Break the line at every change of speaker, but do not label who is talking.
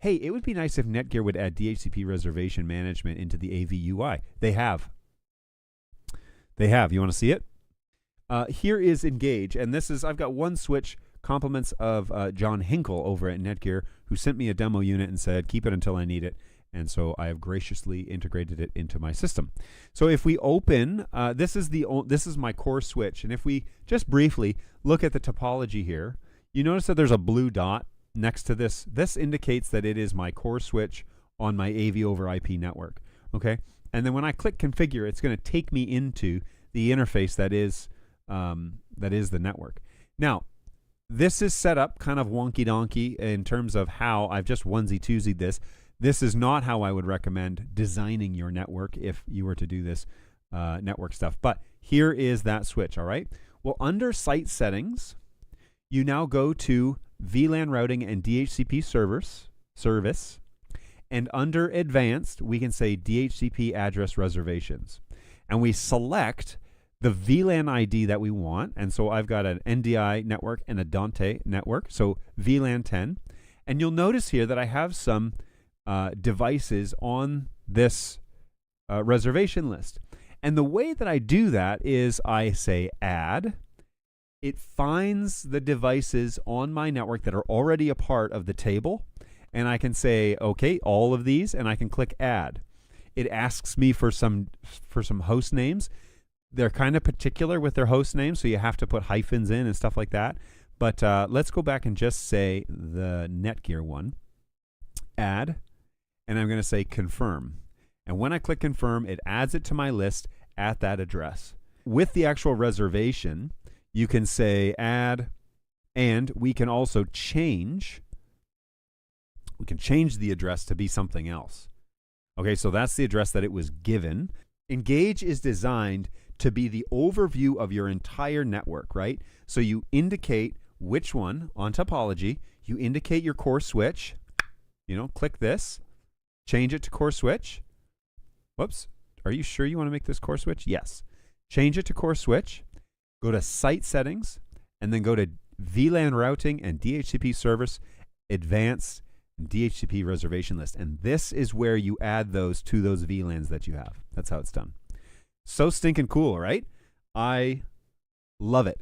hey, it would be nice if Netgear would add DHCP reservation management into the AV UI. They have. They have. You want to see it? Here is Engage, and this is, I've got one switch, compliments of John Hinkle over at Netgear, who sent me a demo unit and said, keep it until I need it. And so I have graciously integrated it into my system. So if we open, this is my core switch. And if we just briefly look at the topology here, you notice that there's a blue dot next to this. This indicates that it is my core switch on my AV over IP network. Okay. And then when I click configure, it's going to take me into the interface that is the network. Now, this is set up kind of wonky donkey in terms of how I've just onesie-twosied this. This is not how I would recommend designing your network if you were to do this network stuff. But here is that switch, all right? Well, under site settings, you now go to VLAN routing and DHCP service. And under advanced, we can say DHCP address reservations. And we select the VLAN ID that we want. And so I've got an NDI network and a Dante network. So VLAN 10. And you'll notice here that I have some devices on this reservation list. And the way that I do that is I say add. It finds the devices on my network that are already a part of the table. And I can say, okay, all of these, and I can click add. It asks me for some host names. They're kind of particular with their host names, so you have to put hyphens in and stuff like that. But let's go back and just say the Netgear one. Add, and I'm going to say confirm. And when I click confirm, it adds it to my list at that address. With the actual reservation, you can say add, and we can also change. We can change the address to be something else. Okay, so that's the address that it was given. Engage is designed to be the overview of your entire network, right? So you indicate which one on topology, you indicate your core switch, click this, change it to core switch. Whoops, are you sure you want to make this core switch? Yes. Change it to core switch, go to site settings, and then go to VLAN routing and DHCP service, advanced, DHCP reservation list. And this is where you add those to those VLANs that you have. That's how it's done. So stinking cool, right? I love it.